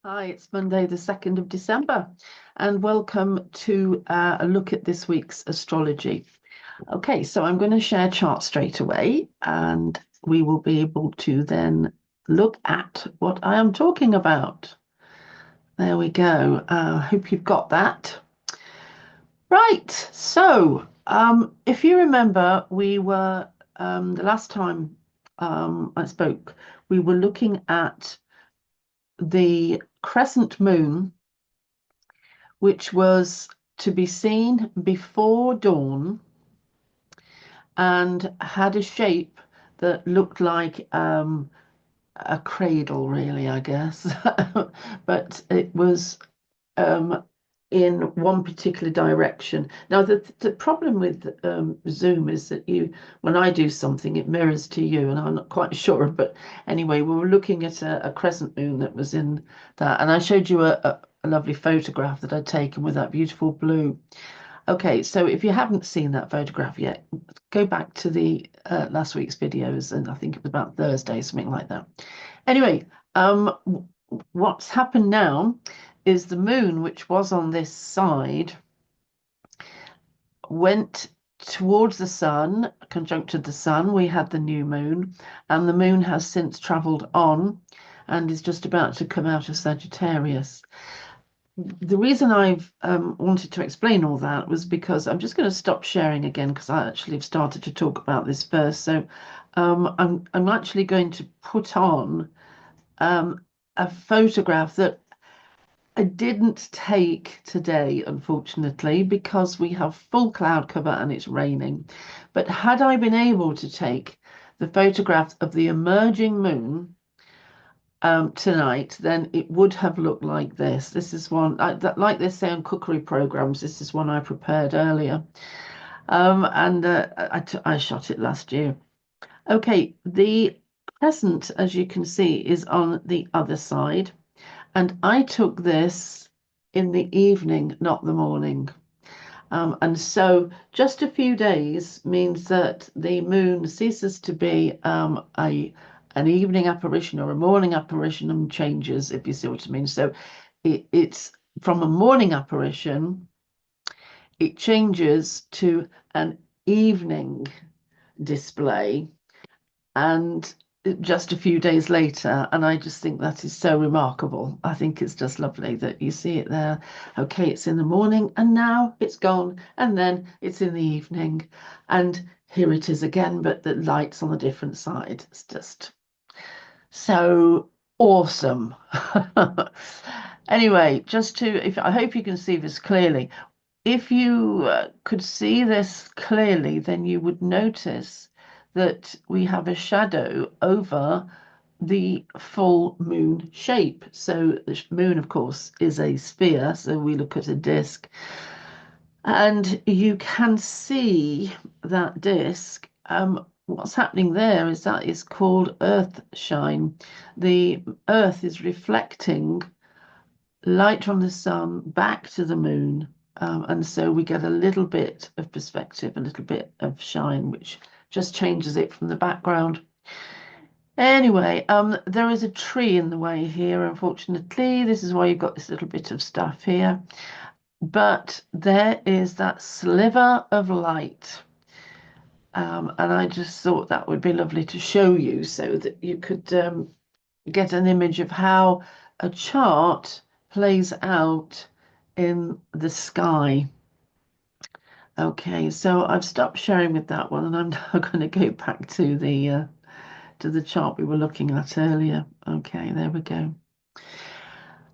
Hi, it's Monday, the 2nd of December, and welcome to a look at this week's astrology. Okay, so I'm going to share charts straight away, and we will be able to then look at what I am talking about. There we go. Hope you've got that. Right, so if you remember, we were the last time I spoke, we were looking at the crescent moon, which was to be seen before dawn and had a shape that looked like a cradle, really, I guess. But it was um, in one particular direction. Now, the problem with Zoom is that when I do something, it mirrors to you, and I'm not quite sure. But anyway, we were looking at a crescent moon that was in that, and I showed you a lovely photograph that I'd taken with that beautiful blue. Okay, so if you haven't seen that photograph yet, go back to the last week's videos, and I think it was about Thursday, something like that. Anyway, what's happened now is the moon, which was on this side, went towards the sun, conjuncted the sun. We had the new moon, and the moon has since traveled on and is just about to come out of Sagittarius. The reason I've wanted to explain all that was because I'm just going to stop sharing again because I actually have started to talk about this first. So I'm actually going to put on a photograph that I didn't take today, unfortunately, because we have full cloud cover and it's raining. But had I been able to take the photograph of the emerging moon tonight, then it would have looked like this. This is one, like they say on cookery programs, this is one I prepared earlier. And I shot it last year. Okay, the crescent, as you can see, is on the other side. And I took this in the evening, not the morning. And so just a few days means that the moon ceases to be an evening apparition or a morning apparition and changes, if you see what I mean. So it's from a morning apparition, it changes to an evening display. And just a few days later, and I just think that is so remarkable. I think it's just lovely that you see it there. Okay, it's in the morning, and now it's gone, and then it's in the evening, and here it is again, but the light's on a different side. It's just so awesome. Anyway, if I hope you can see this clearly. If you could see this clearly, then you would notice that we have a shadow over the full moon shape. So the moon, of course, is a sphere. So we look at a disk, and you can see that disk. What's happening there is that is called earth shine. The earth is reflecting light from the sun back to the moon. And so we get a little bit of perspective, a little bit of shine, which just changes it from the background. Anyway, there is a tree in the way here, unfortunately. This is why you've got this little bit of stuff here. But there is that sliver of light. And I just thought that would be lovely to show you so that you could get an image of how a chart plays out in the sky. Okay, so I've stopped sharing with that one, and I'm now going to go back to the chart we were looking at earlier. Okay, there we go.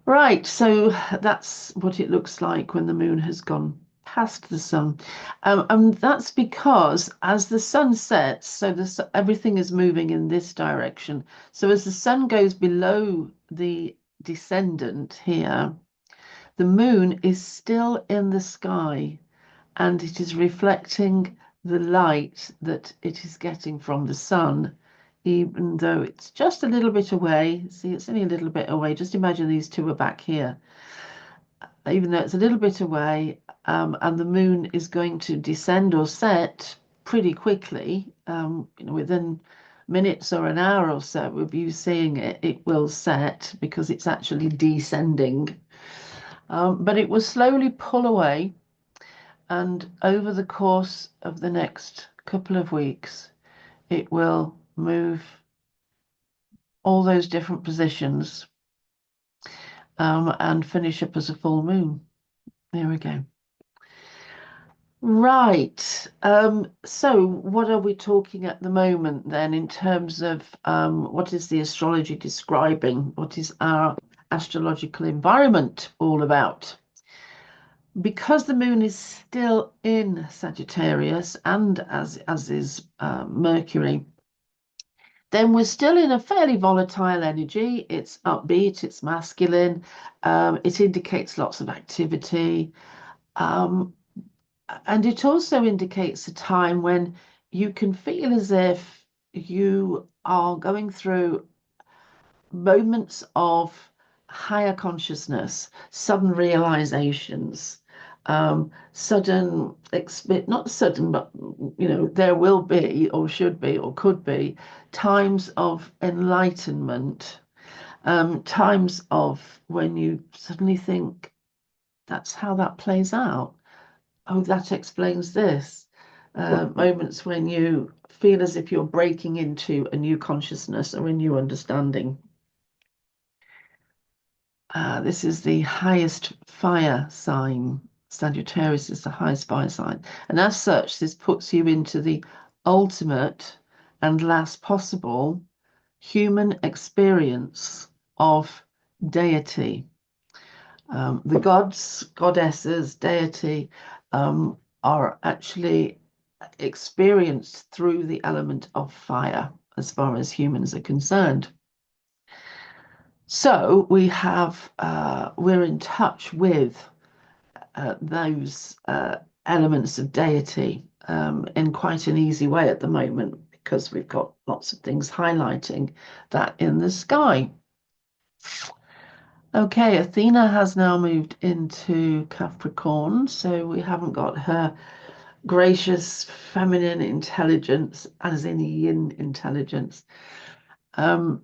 Right, so that's what it looks like when the moon has gone past the sun. And that's because as the sun sets, so everything is moving in this direction. So as the sun goes below the descendant here, the moon is still in the sky and it is reflecting the light that it is getting from the sun, even though it's just a little bit away. See, it's only a little bit away. Just imagine these two are back here. Even though it's a little bit away, and the moon is going to descend or set pretty quickly, within minutes or an hour or so of you seeing it, it will set because it's actually descending. But it will slowly pull away, and over the course of the next couple of weeks, it will move all those different positions and finish up as a full moon. There we go. Right. So what are we talking at the moment then in terms of what is the astrology describing? What is our astrological environment all about? Because the moon is still in Sagittarius and as is Mercury, then we're still in a fairly volatile energy. It's upbeat, it's masculine, it indicates lots of activity. Um, and it also indicates a time when you can feel as if you are going through moments of higher consciousness, sudden realizations, not sudden, but there will be, or should be, or could be times of enlightenment, times of when you suddenly think, that's how that plays out. Oh, that explains this. Moments when you feel as if you're breaking into a new consciousness or a new understanding. This is the highest fire sign. Sagittarius is the highest fire sign. And as such, this puts you into the ultimate and last possible human experience of deity. The gods, goddesses, deity are actually experienced through the element of fire as far as humans are concerned. So we're in touch with those elements of deity in quite an easy way at the moment because we've got lots of things highlighting that in the sky. Okay, Athena has now moved into Capricorn, so we haven't got her gracious feminine intelligence, as in yin intelligence, in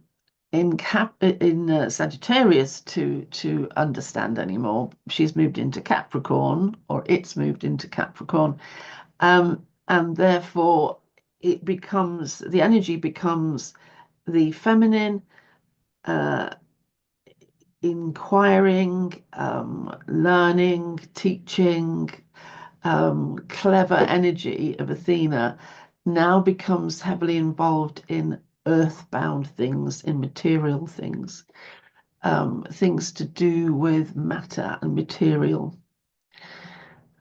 Sagittarius to understand anymore. She's moved into Capricorn, or it's moved into Capricorn, and therefore the energy becomes the feminine, inquiring, learning, teaching, clever energy of Athena now becomes heavily involved in earthbound things, in material things, things to do with matter and material.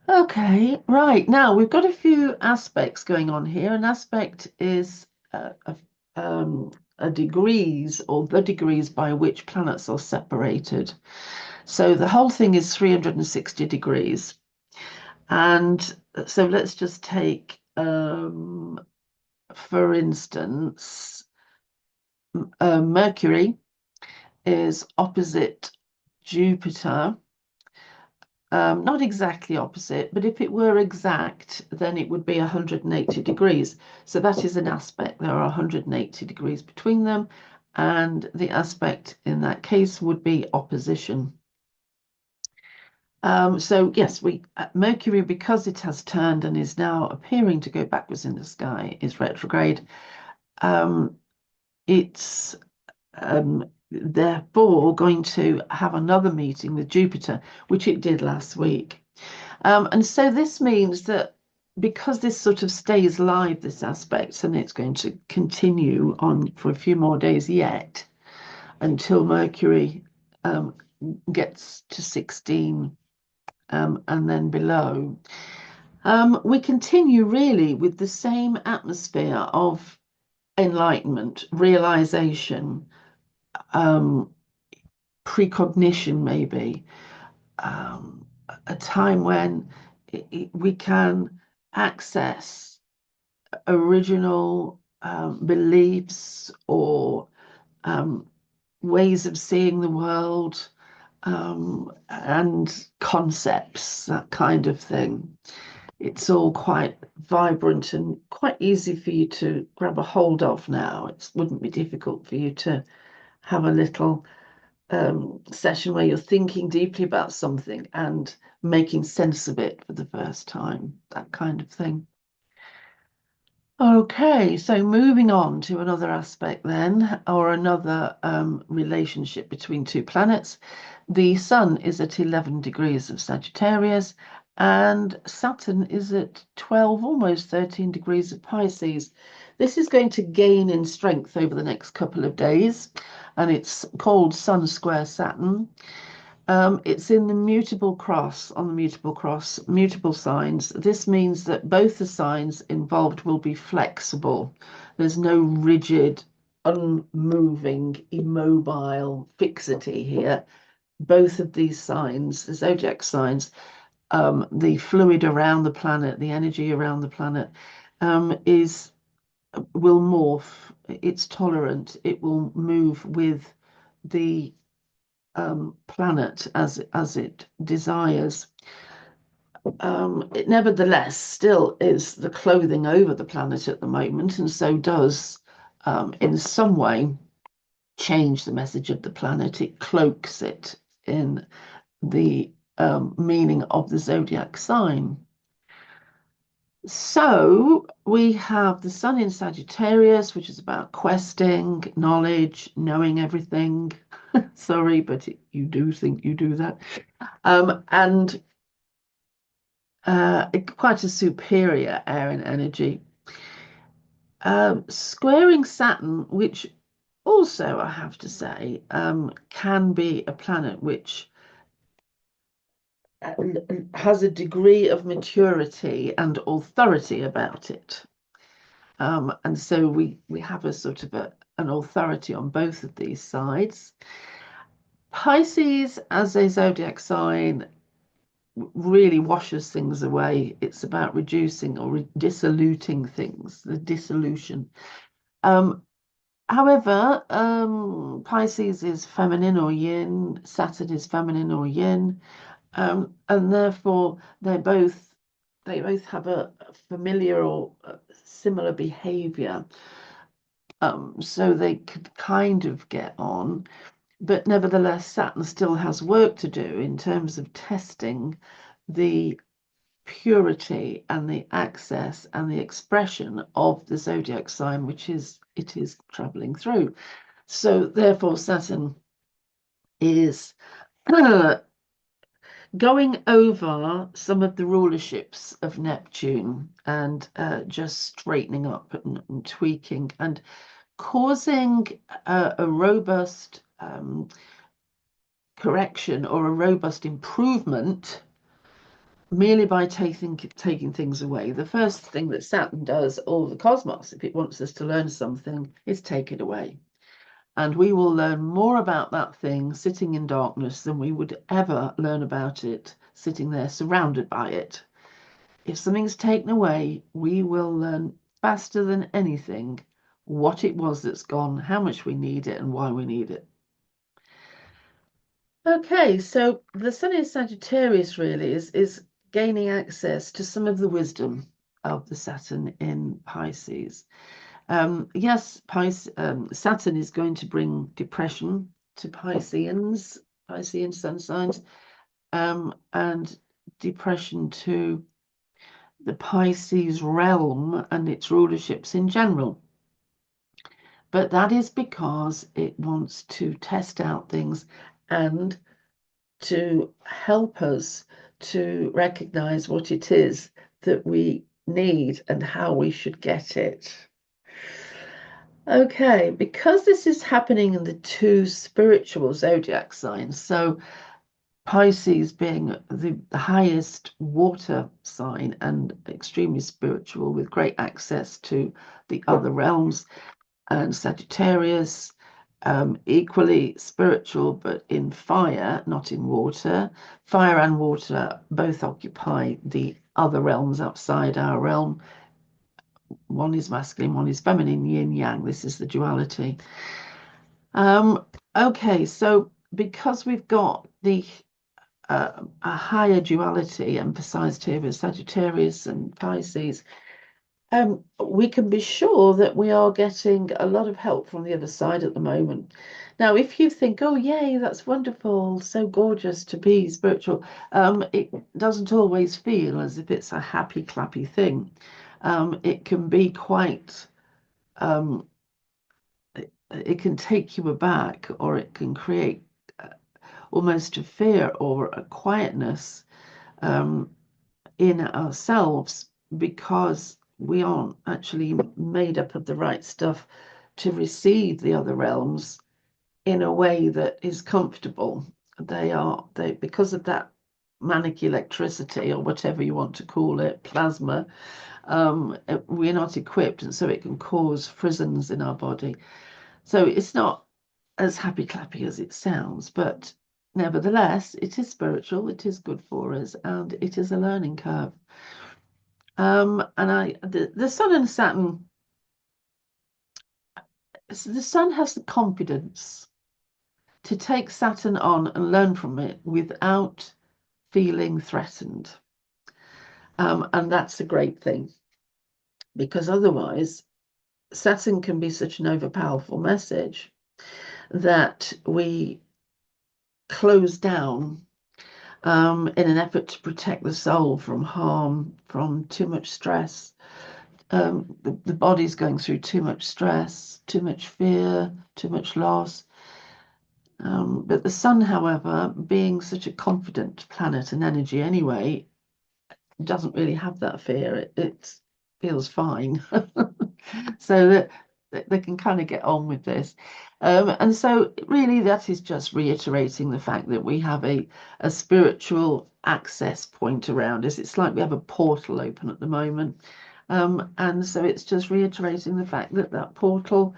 Okay, right. Now we've got a few aspects going on here. An aspect is a degrees or the degrees by which planets are separated. So the whole thing is 360 degrees. And so let's just take, for instance, Mercury is opposite Jupiter. Not exactly opposite, but if it were exact, then it would be 180 degrees. So that is an aspect. There are 180 degrees between them, and the aspect in that case would be opposition. So yes, Mercury, because it has turned and is now appearing to go backwards in the sky, is retrograde. It's therefore going to have another meeting with Jupiter, which it did last week. And so this means that because this sort of stays live, this aspect, and it's going to continue on for a few more days yet until Mercury gets to 16 and then below. We continue really with the same atmosphere of enlightenment, realization, precognition, maybe, a time when we can access original beliefs or ways of seeing the world and concepts, that kind of thing. it's all quite vibrant and quite easy for you to grab a hold of now. It wouldn't be difficult for you to have a little session where you're thinking deeply about something and making sense of it for the first time, that kind of thing. Okay, so moving on to another aspect then, or another relationship between two planets. The Sun is at 11 degrees of Sagittarius, and Saturn is at 12, almost 13 degrees of Pisces. This is going to gain in strength over the next couple of days, and it's called Sun square Saturn. It's in the mutable cross, on the mutable cross, mutable signs. This means that both the signs involved will be flexible. There's no rigid, unmoving, immobile fixity here. Both of these signs, the zodiac signs, the fluid around the planet, the energy around the planet, is will morph. It's tolerant. It will move with the planet as it desires. It nevertheless still is the clothing over the planet at the moment, and so does, in some way, change the message of the planet. It cloaks it in the meaning of the zodiac sign. So we have the Sun in Sagittarius, which is about questing, knowledge, knowing everything. Sorry, but you do think you do that. And quite a superior air and energy. Squaring Saturn, which also, I have to say, can be a planet which has a degree of maturity and authority about it. And so we have a sort of an authority on both of these sides. Pisces, as a zodiac sign, really washes things away. It's about reducing or dissoluting things, the dissolution. However, Pisces is feminine or yin, Saturn is feminine or yin, and therefore they both have a familiar or similar behavior. So they could kind of get on, but nevertheless, Saturn still has work to do in terms of testing the purity and the access and the expression of the zodiac sign, which it is traveling through. So therefore, Saturn is going over some of the rulerships of Neptune and just straightening up and tweaking and causing a robust correction or a robust improvement merely by taking things away. The first thing that Saturn does, or the cosmos, if it wants us to learn something, is take it away. And we will learn more about that thing sitting in darkness than we would ever learn about it sitting there surrounded by it. If something's taken away, we will learn faster than anything what it was that's gone, how much we need it, and why we need it. Okay, so the Sun in Sagittarius really is gaining access to some of the wisdom of the Saturn in Pisces. Yes, Saturn is going to bring depression to Piscean sun signs, and depression to the Pisces realm and its rulerships in general. But that is because it wants to test out things and to help us to recognize what it is that we need and how we should get it. Okay, because this is happening in the two spiritual zodiac signs, so Pisces being the highest water sign and extremely spiritual with great access to the other realms, and Sagittarius, equally spiritual, but in fire, not in water. Fire and water both occupy the other realms outside our realm. One is masculine, one is feminine, yin yang. This is the duality. Okay, so because we've got the a higher duality emphasized here with Sagittarius and Pisces, we can be sure that we are getting a lot of help from the other side at the moment. Now, if you think, oh, yay, that's wonderful, so gorgeous to be spiritual, it doesn't always feel as if it's a happy, clappy thing. It can be quite, um, it can take you aback, or it can create almost a fear or a quietness in ourselves, because we aren't actually made up of the right stuff to receive the other realms in a way that is comfortable. They because of that manic electricity, or whatever you want to call it, plasma, we're not equipped, and so it can cause frisons in our body. So it's not as happy clappy as it sounds, but nevertheless, it is spiritual, it is good for us, and it is a learning curve. And the Sun and Saturn, the Sun has the confidence to take Saturn on and learn from it without feeling threatened. And that's a great thing, because otherwise Saturn can be such an overpowerful message that we close down in an effort to protect the soul from harm, from too much stress. The body's going through too much stress, too much fear, too much loss. But the Sun, however, being such a confident planet and energy anyway, doesn't really have that fear. It feels fine. So that they can kind of get on with this. And so really that is just reiterating the fact that we have a spiritual access point around us. It's like we have a portal open at the moment. And so it's just reiterating the fact that that portal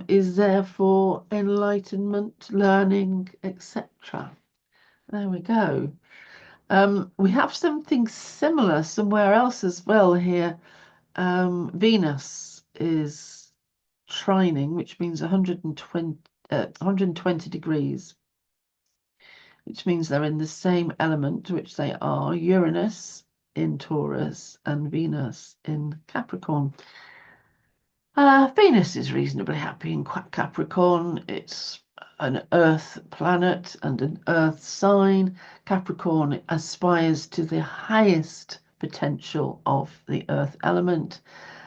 is there for enlightenment, learning, etc. There we go. We have something similar somewhere else as well here. Venus is trining, which means 120 degrees, which means they're in the same element, which they are Uranus in Taurus and Venus in Capricorn. Venus is reasonably happy in Capricorn. It's an Earth planet and an Earth sign. Capricorn aspires to the highest potential of the Earth element,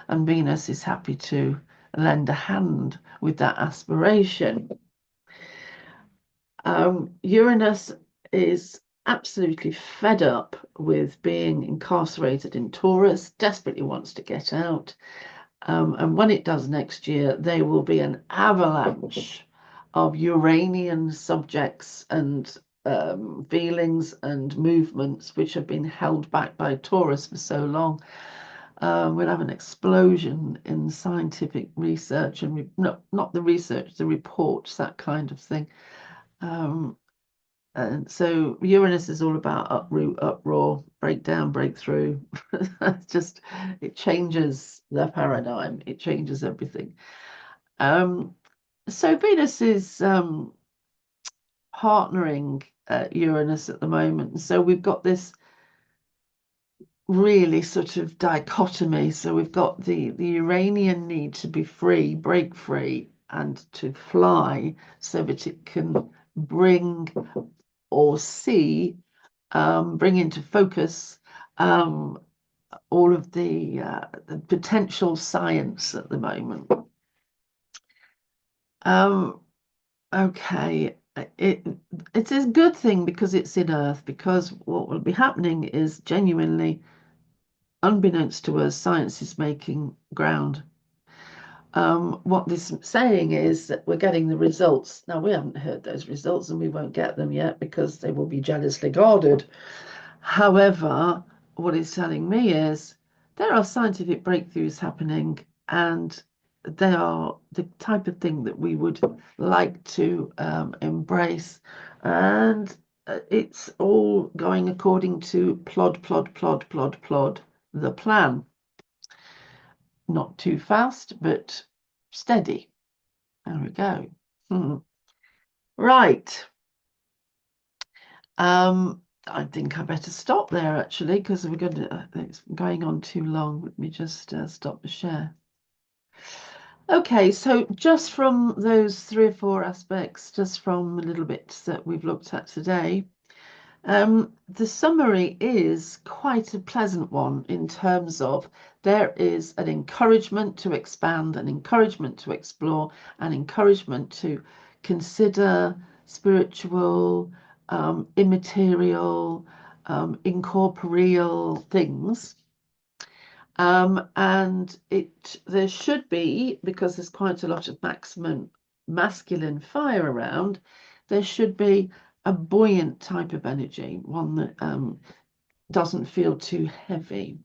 and Venus is happy to lend a hand with that aspiration. Uranus is absolutely fed up with being incarcerated in Taurus, desperately wants to get out. And when it does next year, there will be an avalanche of Uranian subjects and feelings and movements which have been held back by Taurus for so long. We'll have an explosion in scientific research and not the research, the reports, that kind of thing. And so Uranus is all about uproot, uproar, breakdown, breakthrough. It changes the paradigm. It changes everything. So Venus is partnering Uranus at the moment. So we've got this really sort of dichotomy. So we've got the Uranian need to be free, break free, and to fly so that it can bring or see, bring into focus all of the potential science at the moment. Okay, it's a good thing because it's in Earth, because what will be happening is genuinely, unbeknownst to us, science is making ground. What this is saying is that we're getting the results. Now, we haven't heard those results and we won't get them yet because they will be jealously guarded. However, what it's telling me is there are scientific breakthroughs happening, and they are the type of thing that we would like to embrace. And it's all going according to plod, the plan. Not too fast, but steady. There we go. Right. I think I better stop there actually because we're going to, it's going on too long. Let me just stop the share. Okay, so just from those three or four aspects, just from a little bit that we've looked at today, the summary is quite a pleasant one in terms of there is an encouragement to expand, an encouragement to explore, an encouragement to consider spiritual, immaterial, incorporeal things. And there should be, because there's quite a lot of maximum masculine fire around, there should be a buoyant type of energy, one that doesn't feel too heavy.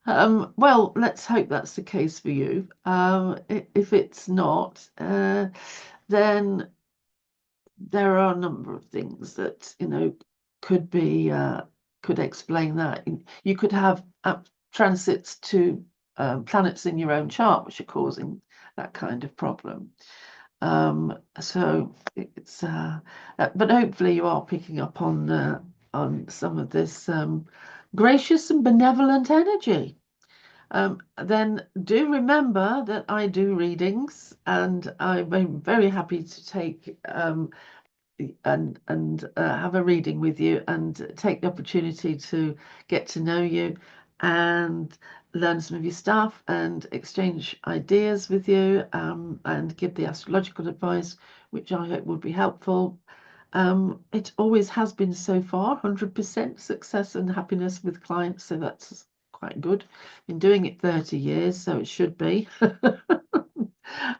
Well, let's hope that's the case for you. If it's not, then there are a number of things that, could be could explain that. You could have transits to planets in your own chart, which are causing that kind of problem. So it's but hopefully you are picking up on some of this gracious and benevolent energy. Then do remember that I do readings, and I'm very happy to take and have a reading with you and take the opportunity to get to know you and learn some of your stuff and exchange ideas with you, and give the astrological advice, which I hope would be helpful. It always has been so far, 100% success and happiness with clients, so that's quite good. Been doing it 30 years, so it should be.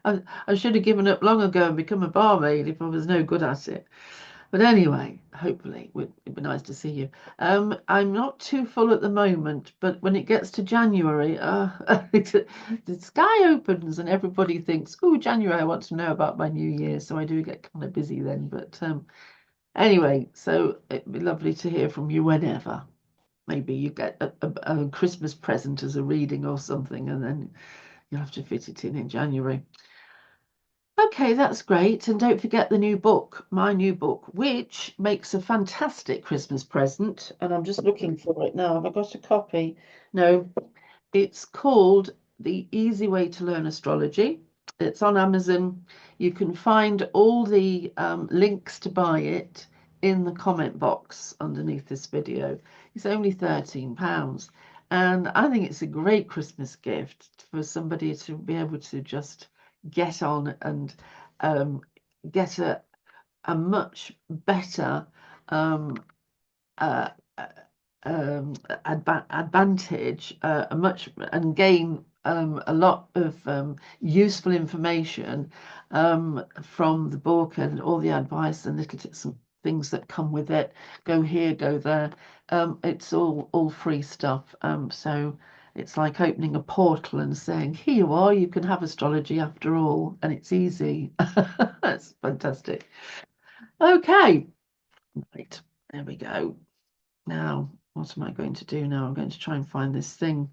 I should have given up long ago and become a barmaid if I was no good at it. But anyway, hopefully it'd be nice to see you. I'm not too full at the moment, but when it gets to January, the sky opens and everybody thinks, "Oh, January, I want to know about my new year." So I do get kind of busy then. But anyway, so it'd be lovely to hear from you whenever. Maybe you get a Christmas present as a reading or something, and then you'll have to fit it in January. Okay, that's great. And don't forget the new book, my new book, which makes a fantastic Christmas present. And I'm just looking for it now. Have I got a copy? No, it's called The Easy Way to Learn Astrology. It's on Amazon. You can find all the links to buy it in the comment box underneath this video. It's only £13. And I think it's a great Christmas gift for somebody to be able to just get on and get a much better um, uh, advantage, a much and gain a lot of useful information from the book and all the advice and little tips and things that come with it. Go here, go there. It's all free stuff. So it's like opening a portal and saying, "Here you are. You can have astrology after all, and it's easy." That's fantastic. Okay, right, there we go. Now, what am I going to do now? I'm going to try and find this thing.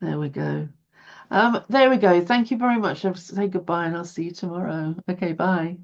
There we go. There we go. Thank you very much. I'll say goodbye and I'll see you tomorrow. Okay, bye.